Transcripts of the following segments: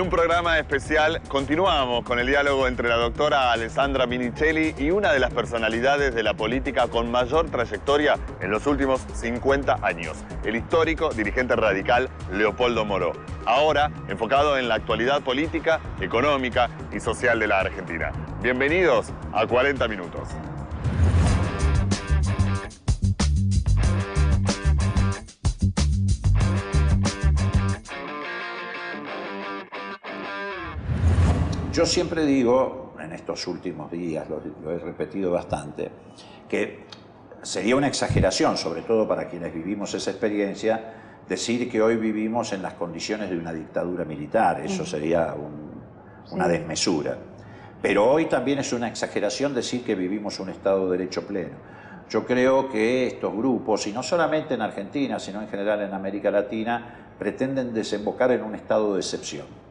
un programa especial continuamos con el diálogo entre la doctora Alessandra Minicelli y una de las personalidades de la política con mayor trayectoria en los últimos 50 años, el histórico dirigente radical Leopoldo Moró, ahora enfocado en la actualidad política, económica y social de la Argentina. Bienvenidos a 40 Minutos. Yo siempre digo, en estos últimos días, lo he repetido bastante, que sería una exageración, sobre todo para quienes vivimos esa experiencia, decir que hoy vivimos en las condiciones de una dictadura militar. Eso sería una desmesura. Pero hoy también es una exageración decir que vivimos un Estado de Derecho pleno. Yo creo que estos grupos, y no solamente en Argentina, sino en general en América Latina, pretenden desembocar en un estado de excepción.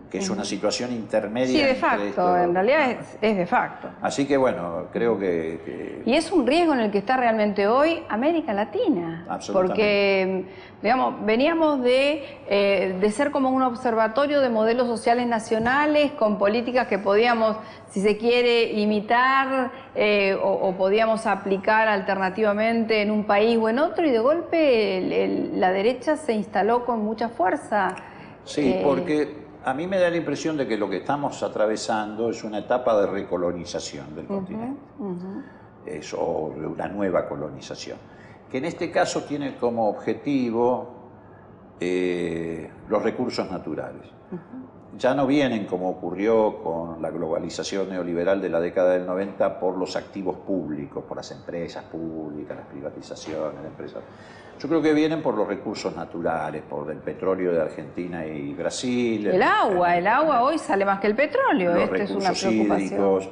Que es una situación intermedia. Sí, de facto, en realidad es de facto. Así que bueno, creo que... Y es un riesgo en el que está realmente hoy América Latina. Porque, digamos, veníamos de ser como un observatorio de modelos sociales nacionales con políticas que podíamos, si se quiere, imitar o podíamos aplicar alternativamente en un país o en otro, y de golpe la derecha se instaló con mucha fuerza. Sí, porque a mí me da la impresión de que lo que estamos atravesando es una etapa de recolonización del continente, o de una nueva colonización, que en este caso tiene como objetivo los recursos naturales. Ya no vienen, como ocurrió con la globalización neoliberal de la década del 90, por los activos públicos, por las empresas públicas, las privatizaciones de empresas. Yo creo que vienen por los recursos naturales, por el petróleo de Argentina y Brasil. El agua hoy sale más que el petróleo. Los recursos hídricos,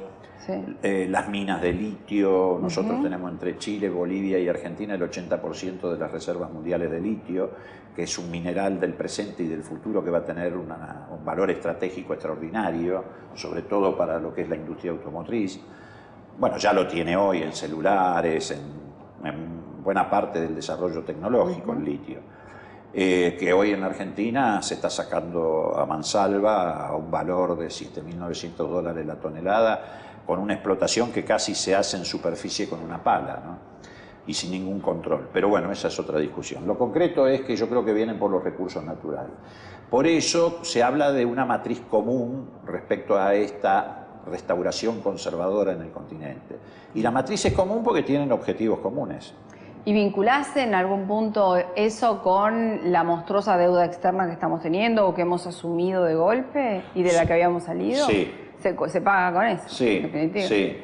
las minas de litio. Nosotros tenemos entre Chile, Bolivia y Argentina el 80% de las reservas mundiales de litio, que es un mineral del presente y del futuro que va a tener un valor estratégico extraordinario, sobre todo para lo que es la industria automotriz. Bueno, ya lo tiene hoy en celulares, en buena parte del desarrollo tecnológico, el litio, que hoy en Argentina se está sacando a mansalva a un valor de $7.900 la tonelada, con una explotación que casi se hace en superficie con una pala, ¿no? Y sin ningún control. Pero bueno, esa es otra discusión. Lo concreto es que yo creo que vienen por los recursos naturales. Por eso se habla de una matriz común respecto a esta restauración conservadora en el continente. Y la matriz es común porque tienen objetivos comunes. ¿Y vinculás en algún punto eso con la monstruosa deuda externa que estamos teniendo o que hemos asumido de golpe y de la que habíamos salido? Sí. ¿Se paga con eso? Sí, en definitiva. Sí.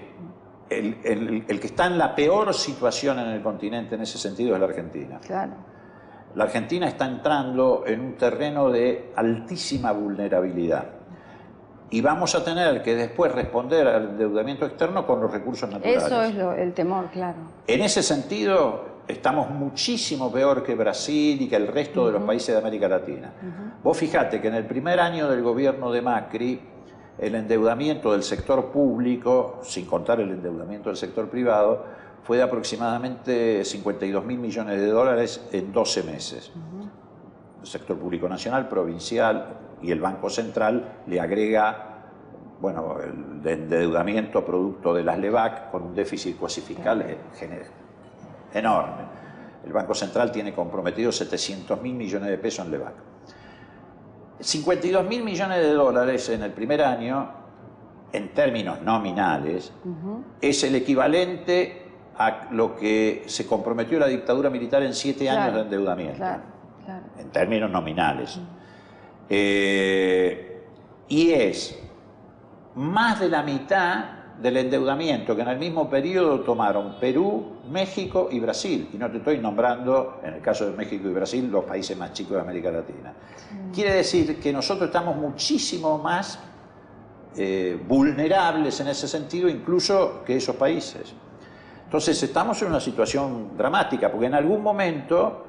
El que está en la peor situación en el continente en ese sentido es la Argentina. Claro. La Argentina está entrando en un terreno de altísima vulnerabilidad. Y vamos a tener que después responder al endeudamiento externo con los recursos naturales. Eso es el temor, claro. En ese sentido, estamos muchísimo peor que Brasil y que el resto de los países de América Latina. Vos fijate que en el primer año del gobierno de Macri, el endeudamiento del sector público, sin contar el endeudamiento del sector privado, fue de aproximadamente $52.000 millones en 12 meses. El sector público nacional, provincial y el Banco Central le agrega, bueno, el endeudamiento producto de las LEVAC con un déficit cuasi fiscal enorme. El Banco Central tiene comprometidos $700.000 millones en LEVAC. $52.000 millones en el primer año, en términos nominales, es el equivalente a lo que se comprometió la dictadura militar en 7 años de endeudamiento, en términos nominales. Y es más de la mitad del endeudamiento que en el mismo periodo tomaron Perú, México y Brasil. Y no te estoy nombrando, en el caso de México y Brasil, los países más chicos de América Latina. Quiere decir que nosotros estamos muchísimo más vulnerables en ese sentido, incluso que esos países. Entonces estamos en una situación dramática, porque en algún momento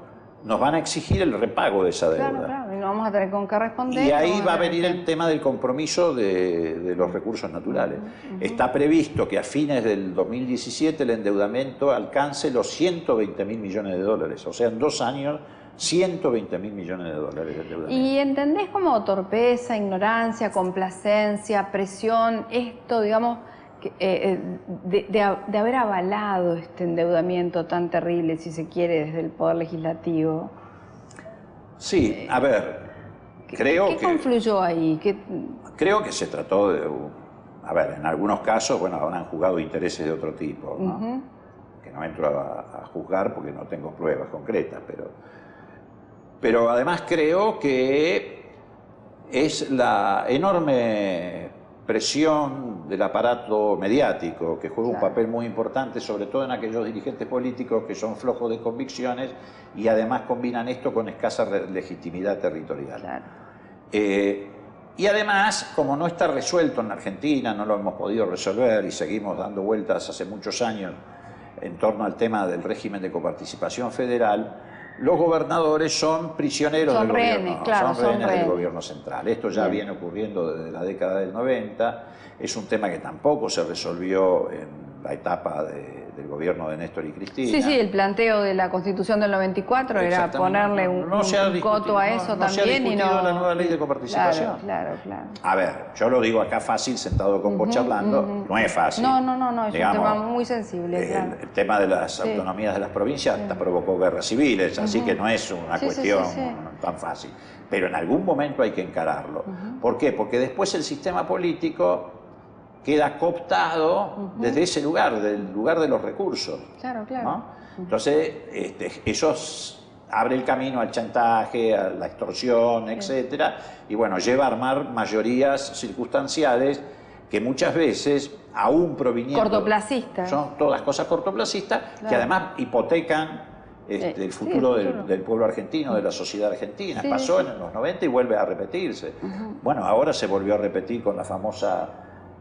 nos van a exigir el repago de esa deuda. Claro, y no vamos a tener con qué responder. Y ahí va a venir el tema del compromiso de los recursos naturales. Está previsto que a fines del 2017 el endeudamiento alcance los $120.000 millones, o sea, en 2 años 120.000 millones de dólares de endeudamiento. ¿Y entendés como torpeza, ignorancia, complacencia, presión, esto, digamos, de haber avalado este endeudamiento tan terrible, si se quiere, desde el Poder Legislativo? Sí, a ver, creo que... ¿Qué confluyó ahí? Creo que se trató de... A ver, en algunos casos, bueno, habrán jugado intereses de otro tipo, ¿no? Que no entro a juzgar porque no tengo pruebas concretas, pero además creo que es la enorme presión del aparato mediático que juega un papel muy importante, sobre todo en aquellos dirigentes políticos que son flojos de convicciones y además combinan esto con escasa legitimidad territorial. Claro. Y además, como no está resuelto en la Argentina, no lo hemos podido resolver y seguimos dando vueltas hace muchos años en torno al tema del régimen de coparticipación federal, los gobernadores son prisioneros del gobierno, son rehenes del gobierno central. Esto ya viene ocurriendo desde la década del 90, es un tema que tampoco se resolvió en la etapa del gobierno de Néstor y Cristina. Sí, el planteo de la Constitución del 94 era ponerle un coto a eso también. No se ha discutido la nueva ley de coparticipación. Claro. A ver, yo lo digo acá fácil, sentado con vos charlando, no es fácil. No, es un tema muy sensible. El tema de las autonomías de las provincias hasta provocó guerras civiles, así que no es una cuestión tan fácil. Pero en algún momento hay que encararlo. ¿Por qué? Porque después el sistema político queda cooptado desde ese lugar, del lugar de los recursos. Claro. ¿No? Entonces, eso abre el camino al chantaje, a la extorsión, etcétera, y bueno, lleva a armar mayorías circunstanciales que muchas veces, aún proviniendo... Cortoplacistas. Son todas cosas cortoplacistas, que además hipotecan el futuro del pueblo argentino, de la sociedad argentina. Pasó en los 90 y vuelve a repetirse. Bueno, ahora se volvió a repetir con la famosa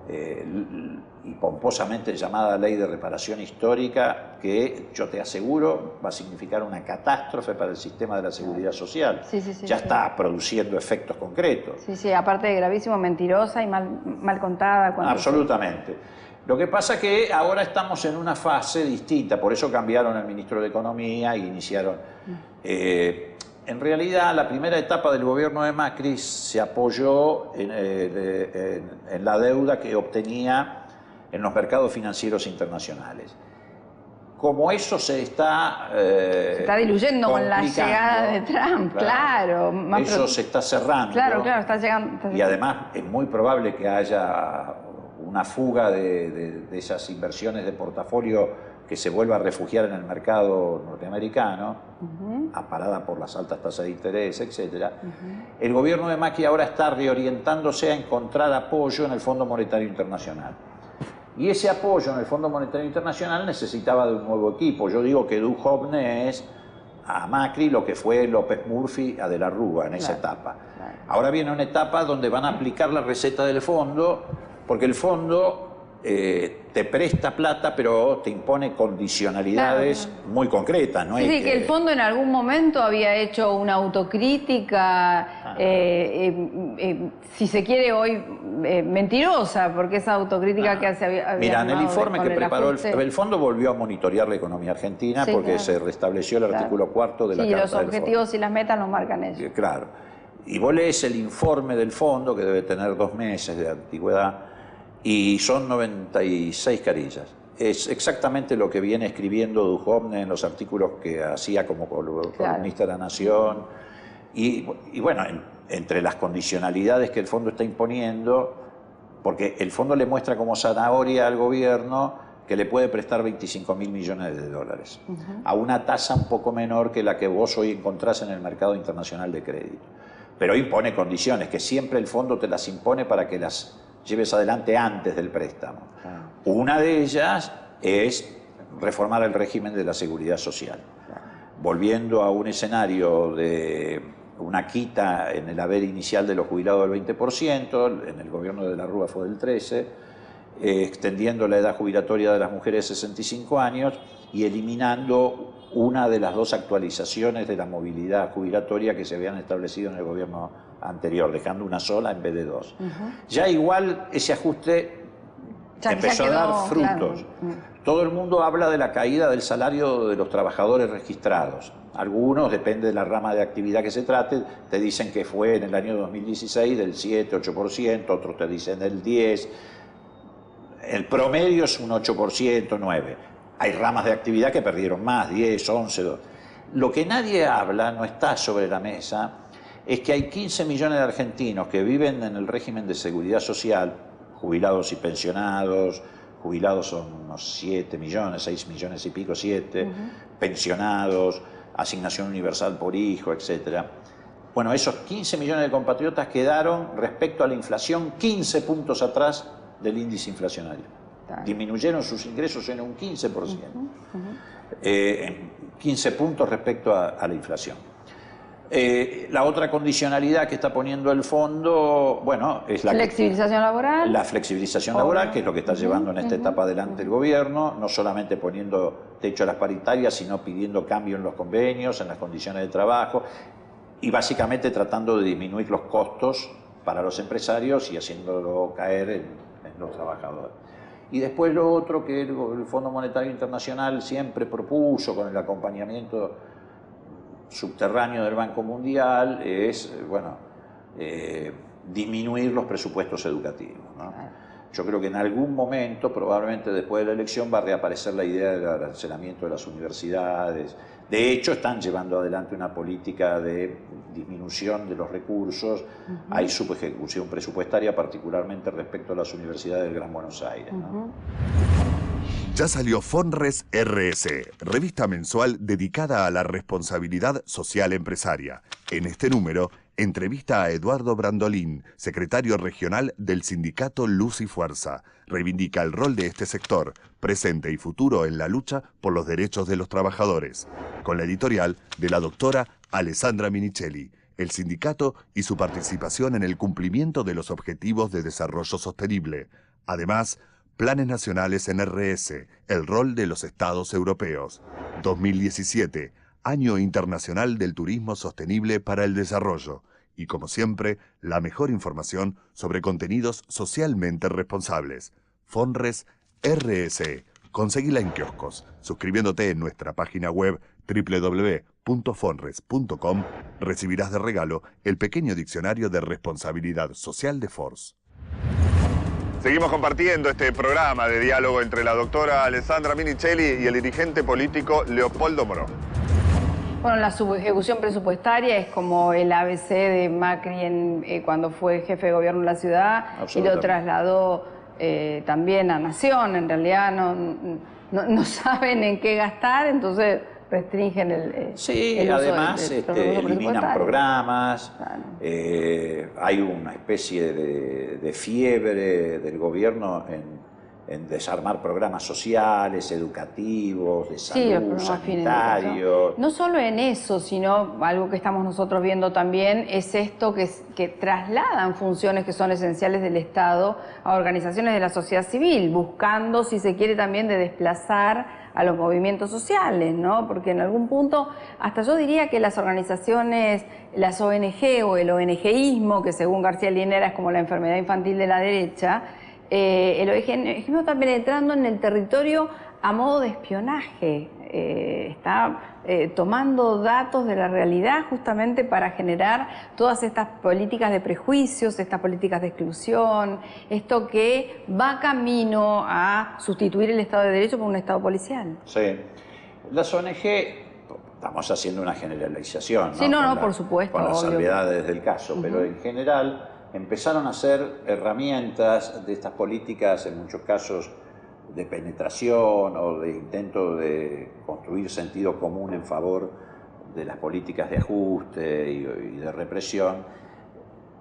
y pomposamente llamada Ley de Reparación Histórica, que yo te aseguro va a significar una catástrofe para el sistema de la seguridad social. Ya está produciendo efectos concretos. Aparte de gravísimo, mentirosa y mal contada. Absolutamente. Lo que pasa es que ahora estamos en una fase distinta, por eso cambiaron el ministro de Economía e iniciaron... En realidad, la primera etapa del gobierno de Macri se apoyó en la deuda que obtenía en los mercados financieros internacionales. Como eso se está diluyendo con la llegada de Trump, eso se está cerrando. Está llegando. Y además es muy probable que haya una fuga de esas inversiones de portafolio que se vuelva a refugiar en el mercado norteamericano, amparada por las altas tasas de interés, etc. El gobierno de Macri ahora está reorientándose a encontrar apoyo en el Fondo Monetario Internacional. Y ese apoyo en el Fondo Monetario Internacional necesitaba de un nuevo equipo. Yo digo que Duhovne es a Macri lo que fue López Murphy a De la Rúa en esa etapa. Ahora viene una etapa donde van a aplicar la receta del fondo, porque el fondo te presta plata, pero te impone condicionalidades muy concretas. ¿No? Que el fondo en algún momento había hecho una autocrítica, si se quiere hoy, mentirosa, porque esa autocrítica que había... Mira, en el informe que preparó el fondo volvió a monitorear la economía argentina porque se restableció el artículo 4 de la Carta del Fondo. Los objetivos y las metas nos marcan eso. Claro. Y vos lees el informe del fondo, que debe tener 2 meses de antigüedad, y son 96 carillas. Es exactamente lo que viene escribiendo Duhovne en los artículos que hacía como columnista de La Nación. Y bueno, entre las condicionalidades que el fondo está imponiendo, porque el fondo le muestra como zanahoria al gobierno que le puede prestar 25.000 millones de dólares, a una tasa un poco menor que la que vos hoy encontrás en el mercado internacional de crédito. Pero impone condiciones, que siempre el fondo te las impone para que las lleves adelante antes del préstamo. Una de ellas es reformar el régimen de la seguridad social, volviendo a un escenario de una quita en el haber inicial de los jubilados del 20%, en el gobierno de la Rúa fue del 13%, extendiendo la edad jubilatoria de las mujeres a 65 años y eliminando una de las 2 actualizaciones de la movilidad jubilatoria que se habían establecido en el gobierno anterior, dejando una sola en vez de 2. Ya igual ese ajuste empezó a dar frutos. Claro. Todo el mundo habla de la caída del salario de los trabajadores registrados. Algunos, depende de la rama de actividad que se trate, te dicen que fue en el año 2016 del 7, 8%, otros te dicen del 10%. El promedio es un 8%, 9%. Hay ramas de actividad que perdieron más, 10, 11, 12. Lo que nadie habla, no está sobre la mesa, es que hay 15 millones de argentinos que viven en el régimen de seguridad social, jubilados y pensionados. Jubilados son unos 7 millones, 6 millones y pico, 7, pensionados, asignación universal por hijo, etc. Bueno, esos 15 millones de compatriotas quedaron respecto a la inflación 15 puntos atrás del índice inflacionario. Disminuyeron sus ingresos en un 15%. 15 puntos respecto a la inflación. La otra condicionalidad que está poniendo el fondo, bueno, es la flexibilización laboral. La flexibilización laboral, que es lo que está llevando en esta etapa adelante el gobierno, no solamente poniendo techo a las paritarias, sino pidiendo cambio en los convenios, en las condiciones de trabajo, y básicamente tratando de disminuir los costos para los empresarios y haciéndolo caer en los trabajadores. Y después lo otro que el Fondo Monetario Internacional siempre propuso con el acompañamiento subterráneo del Banco Mundial es, bueno, disminuir los presupuestos educativos, ¿no? Yo creo que en algún momento, probablemente después de la elección, va a reaparecer la idea del arancelamiento de las universidades. De hecho, están llevando adelante una política de disminución de los recursos. Hay subejecución presupuestaria, particularmente respecto a las universidades del Gran Buenos Aires, ¿no? Ya salió Fonres RS, revista mensual dedicada a la responsabilidad social empresaria. En este número, entrevista a Eduardo Brandolín, secretario regional del sindicato Luz y Fuerza. Reivindica el rol de este sector, presente y futuro en la lucha por los derechos de los trabajadores. Con la editorial de la doctora Alessandra Minichelli, el sindicato y su participación en el cumplimiento de los objetivos de desarrollo sostenible. Además, planes nacionales en RS, el rol de los estados europeos. 2017, Año Internacional del Turismo Sostenible para el Desarrollo. Y como siempre, la mejor información sobre contenidos socialmente responsables. Fonres RS. Conseguila en kioscos, suscribiéndote en nuestra página web www.fonres.com. Recibirás de regalo el pequeño diccionario de responsabilidad social de Force. Seguimos compartiendo este programa de diálogo entre la doctora Alessandra Minichelli y el dirigente político Leopoldo Moró. Bueno, la subejecución presupuestaria es como el ABC de Macri cuando fue jefe de gobierno de la ciudad y lo trasladó también a Nación. En realidad no saben en qué gastar, entonces restringen el sí, además eliminan programas, claro. Hay una especie de fiebre del gobierno en desarmar programas sociales, educativos, de salud, sanitarios. No solo en eso, sino algo que estamos nosotros viendo también es esto que trasladan funciones que son esenciales del Estado a organizaciones de la sociedad civil, buscando, si se quiere, también de desplazar a los movimientos sociales, ¿no? Porque en algún punto, hasta yo diría que las organizaciones, las ONG o el ONGismo, que según García Linera es como la enfermedad infantil de la derecha, el ONGismo está penetrando en el territorio a modo de espionaje, está tomando datos de la realidad justamente para generar todas estas políticas de prejuicios, estas políticas de exclusión, esto que va camino a sustituir el Estado de Derecho por un Estado policial. Sí, las ONG, estamos haciendo una generalización, ¿no? Sí, no, por supuesto. Con las salvedades del caso, pero en general empezaron a ser herramientas de estas políticas, en muchos casos, de penetración o de intento de construir sentido común en favor de las políticas de ajuste y de represión.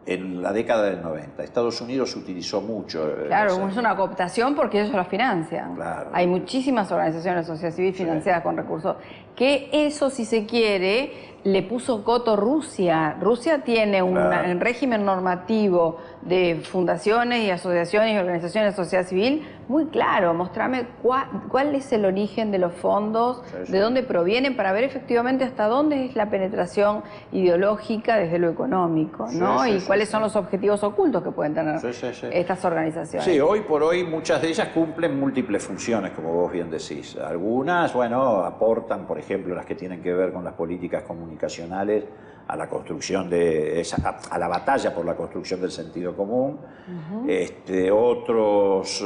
En la década del 90, Estados Unidos utilizó mucho. Claro, es una cooptación porque ellos lo financian. Claro. Hay muchísimas organizaciones de la sociedad civil financiadas con recursos. Que eso, si se quiere, le puso coto Rusia. Rusia tiene un régimen normativo de fundaciones y asociaciones y organizaciones de sociedad civil muy claro, mostrame cuál es el origen de los fondos, de dónde provienen, para ver efectivamente hasta dónde es la penetración ideológica desde lo económico, ¿no? Y cuáles son los objetivos ocultos que pueden tener estas organizaciones. Sí, hoy por hoy muchas de ellas cumplen múltiples funciones, como vos bien decís. Algunas, bueno, aportan, por ejemplo, las que tienen que ver con las políticas comunicacionales, a la construcción a la batalla por la construcción del sentido común. Otros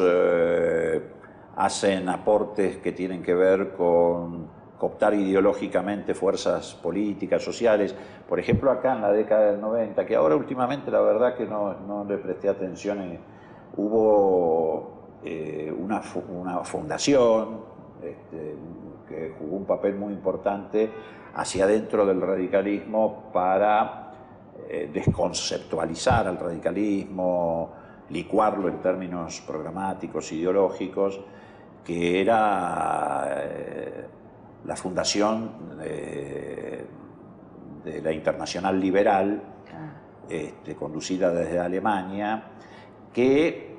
hacen aportes que tienen que ver con cooptar ideológicamente fuerzas políticas, sociales. Por ejemplo, acá en la década del 90, que ahora últimamente la verdad que no le presté atención, hubo una fundación que jugó un papel muy importante hacia adentro del radicalismo para desconceptualizar al radicalismo, licuarlo en términos programáticos, ideológicos, que era la fundación de la Internacional Liberal, conducida desde Alemania, que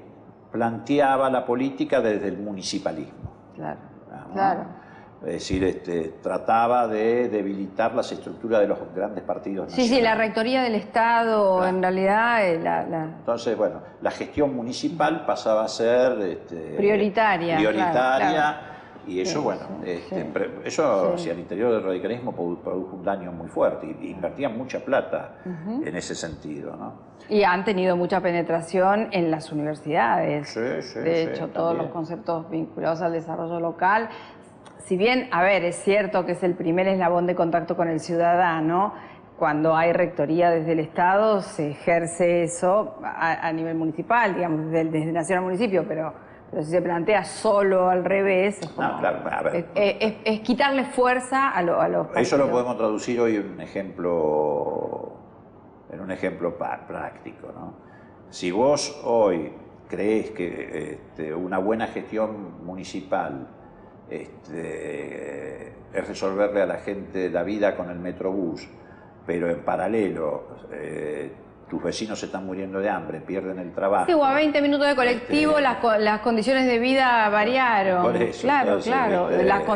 planteaba la política desde el municipalismo. Claro, ¿no? claro. Es decir, trataba de debilitar las estructuras de los grandes partidos nacionales. Sí, la rectoría del Estado, claro. En realidad... Entonces, bueno, la gestión municipal pasaba a ser prioritaria. Claro. Y eso, bueno, eso hacia el interior del radicalismo produjo un daño muy fuerte y invertían mucha plata en ese sentido, ¿no? Y han tenido mucha penetración en las universidades. De hecho, todos los conceptos vinculados al desarrollo local. Si bien, a ver, es cierto que es el primer eslabón de contacto con el ciudadano, cuando hay rectoría desde el Estado se ejerce eso a nivel municipal, digamos, desde nación al municipio, pero si se plantea solo al revés, es, como, claro, a ver, es quitarle fuerza a los partidos. Eso lo podemos traducir hoy en un ejemplo práctico, ¿no? Si vos hoy creés que una buena gestión municipal es resolverle a la gente la vida con el Metrobús, pero en paralelo tus vecinos se están muriendo de hambre, pierden el trabajo. Sí, o a 20 minutos de colectivo las condiciones de vida variaron. Por eso, claro, entonces, claro.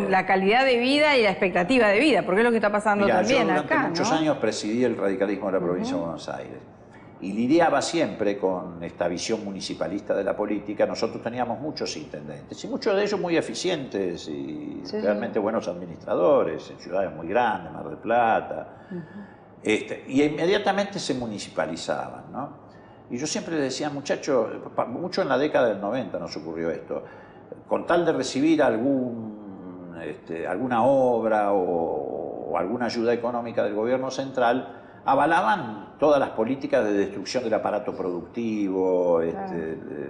La calidad de vida y la expectativa de vida, porque es lo que está pasando también yo durante acá, muchos ¿no? años presidí el radicalismo de la provincia de Buenos Aires. Y lidiaba siempre con esta visión municipalista de la política. Nosotros teníamos muchos intendentes, y muchos de ellos muy eficientes y realmente buenos administradores, en ciudades muy grandes, Mar del Plata. Y inmediatamente se municipalizaban, ¿no? Y yo siempre les decía, muchachos, mucho en la década del 90 nos ocurrió esto, con tal de recibir alguna obra o alguna ayuda económica del gobierno central, avalaban todas las políticas de destrucción del aparato productivo,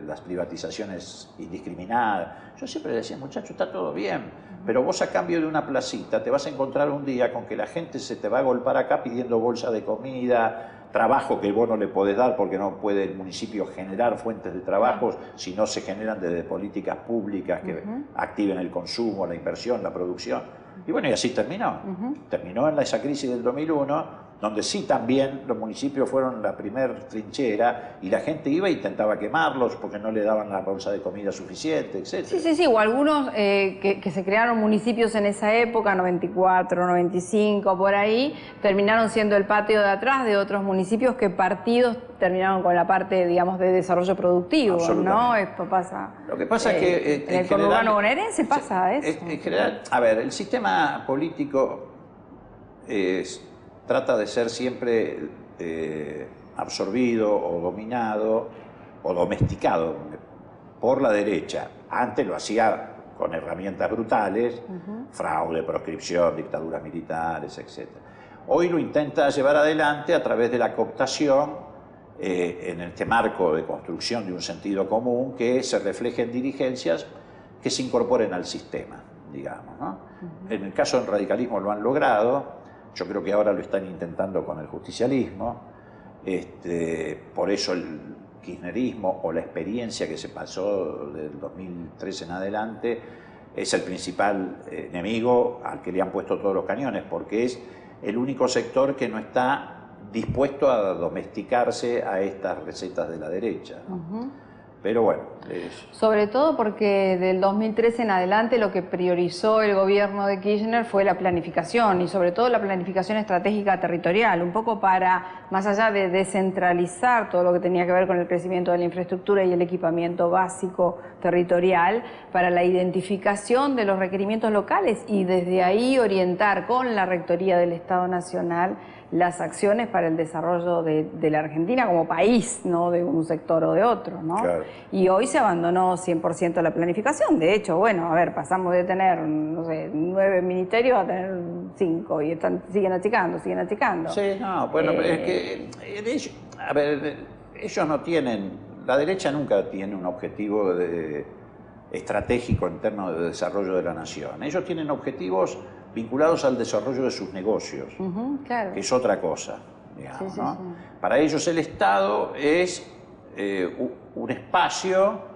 las privatizaciones indiscriminadas. Yo siempre le decía, muchachos, está todo bien, pero vos a cambio de una placita te vas a encontrar un día con que la gente se te va a golpar acá pidiendo bolsa de comida, trabajo que vos no le podés dar porque no puede el municipio generar fuentes de trabajo si no se generan desde políticas públicas que activen el consumo, la inversión, la producción. Y bueno, y así terminó. Terminó en esa crisis del 2001, donde sí también los municipios fueron la primer trinchera y la gente iba e intentaba quemarlos porque no le daban la bolsa de comida suficiente, etc. Sí, o algunos que se crearon municipios en esa época, 94, 95, por ahí, terminaron siendo el patio de atrás de otros municipios que partidos terminaron con la parte, digamos, de desarrollo productivo, ¿no? Esto pasa... Lo que pasa es que... en el conurbano bonaerense pasa eso. En general, a ver, el sistema político trata de ser siempre absorbido o dominado o domesticado por la derecha. Antes lo hacía con herramientas brutales, fraude, proscripción, dictaduras militares, etc. Hoy lo intenta llevar adelante a través de la cooptación en este marco de construcción de un sentido común que se refleje en dirigencias que se incorporen al sistema, digamos, ¿no? En el caso del radicalismo lo han logrado, yo creo que ahora lo están intentando con el justicialismo, por eso el kirchnerismo o la experiencia que se pasó del 2003 en adelante es el principal enemigo al que le han puesto todos los cañones, porque es el único sector que no está dispuesto a domesticarse a estas recetas de la derecha, ¿no? Pero bueno. Sobre todo porque del 2013 en adelante lo que priorizó el gobierno de Kirchner fue la planificación y sobre todo la planificación estratégica territorial, un poco para, más allá de descentralizar todo lo que tenía que ver con el crecimiento de la infraestructura y el equipamiento básico territorial, para la identificación de los requerimientos locales y desde ahí orientar con la Rectoría del Estado Nacional las acciones para el desarrollo de la Argentina como país, no de un sector o de otro, ¿no? Claro. Y hoy se abandonó 100% la planificación. De hecho, bueno, a ver, pasamos de tener, no sé, 9 ministerios a tener 5 y siguen achicando, siguen achicando. Sí, no, bueno, pero es que a ver, ellos no tienen, la derecha nunca tiene un objetivo estratégico en términos de desarrollo de la nación. Ellos tienen objetivos vinculados al desarrollo de sus negocios, claro. que es otra cosa, digamos, sí, ¿no? Sí. Para ellos el Estado es un espacio.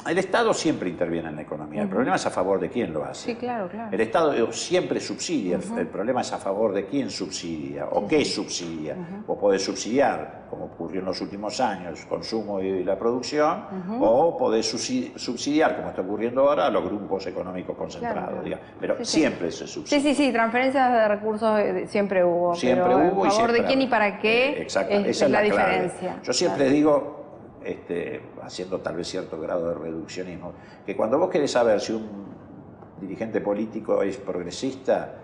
El Estado siempre interviene en la economía. El problema es a favor de quién lo hace. Sí, claro, claro. El Estado siempre subsidia. El problema es a favor de quién subsidia o qué subsidia. Vos podés subsidiar, como ocurrió en los últimos años, consumo y la producción, o podés subsidiar, como está ocurriendo ahora, a los grupos económicos concentrados. Claro. Digamos. Pero siempre se subsidia. Sí, transferencias de recursos siempre hubo. Siempre pero hubo a y favor siempre de quién y para qué exacto, es esa es la clave. diferencia. Yo siempre digo, haciendo tal vez cierto grado de reduccionismo, que cuando vos querés saber si un dirigente político es progresista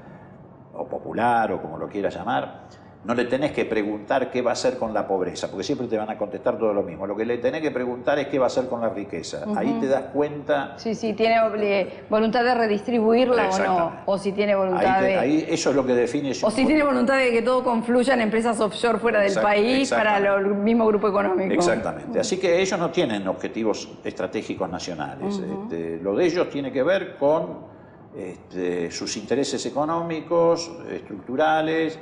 o popular o como lo quieras llamar, no le tenés que preguntar qué va a hacer con la pobreza, porque siempre te van a contestar todo lo mismo. Lo que le tenés que preguntar es qué va a hacer con la riqueza. Ahí te das cuenta... Sí, tiene voluntad de redistribuirla o no, o si tiene voluntad ahí eso es lo que define... O si tiene voluntad de que todo confluya en empresas offshore fuera del país para el mismo grupo económico. Exactamente. Así que ellos no tienen objetivos estratégicos nacionales. Lo de ellos tiene que ver con sus intereses económicos, estructurales,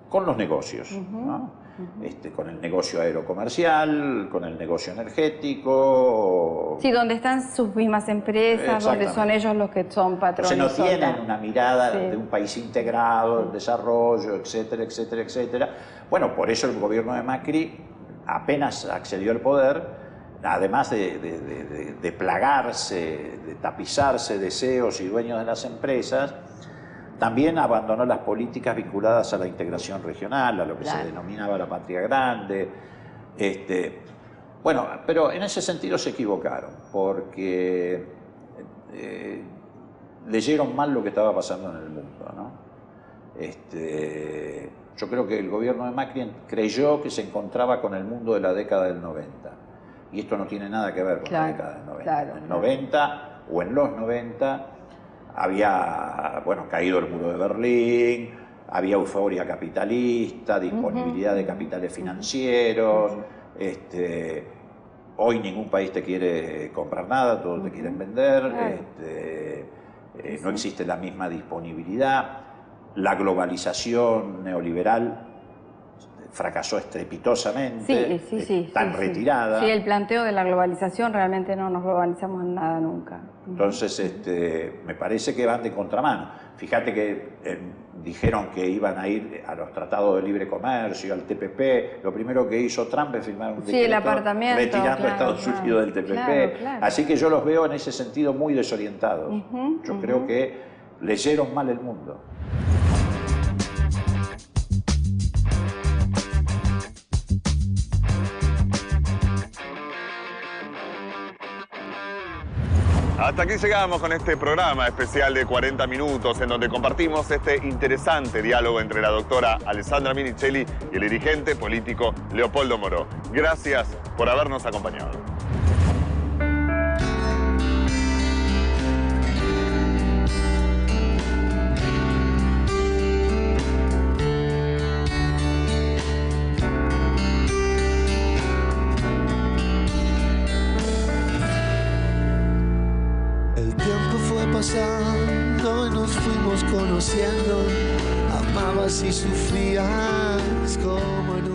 con los negocios, ¿no? Con el negocio aerocomercial, con el negocio energético. Sí, donde están sus mismas empresas, donde son ellos los que son patrones. Entonces no tienen una mirada de un país integrado, el desarrollo, etcétera, etcétera, etcétera. Bueno, por eso el gobierno de Macri apenas accedió al poder, además de plagarse, de tapizarse de CEOs y dueños de las empresas, también abandonó las políticas vinculadas a la integración regional, a lo que se denominaba la patria grande. Bueno, pero en ese sentido se equivocaron, porque leyeron mal lo que estaba pasando en el mundo, ¿no? Yo creo que el gobierno de Macri creyó que se encontraba con el mundo de la década del 90, y esto no tiene nada que ver con la década del 90. En el 90 o en los 90 había, bueno, caído el muro de Berlín, había euforia capitalista, disponibilidad de capitales financieros, hoy ningún país te quiere comprar nada, todos te quieren vender, no existe la misma disponibilidad, la globalización neoliberal fracasó estrepitosamente, tan retirada. Sí, el planteo de la globalización, realmente no nos globalizamos en nada nunca. Entonces, me parece que van de contramano. Fíjate que dijeron que iban a ir a los tratados de libre comercio, al TPP. Lo primero que hizo Trump es firmar un decreto retirando a Estados Unidos del TPP. Así que yo los veo en ese sentido muy desorientados. Yo creo que leyeron mal el mundo. Hasta aquí llegamos con este programa especial de 40 minutos en donde compartimos este interesante diálogo entre la doctora Alessandra Minichelli y el dirigente político Leopoldo Moró. Gracias por habernos acompañado. Pasando y nos fuimos conociendo, amabas y sufrías como en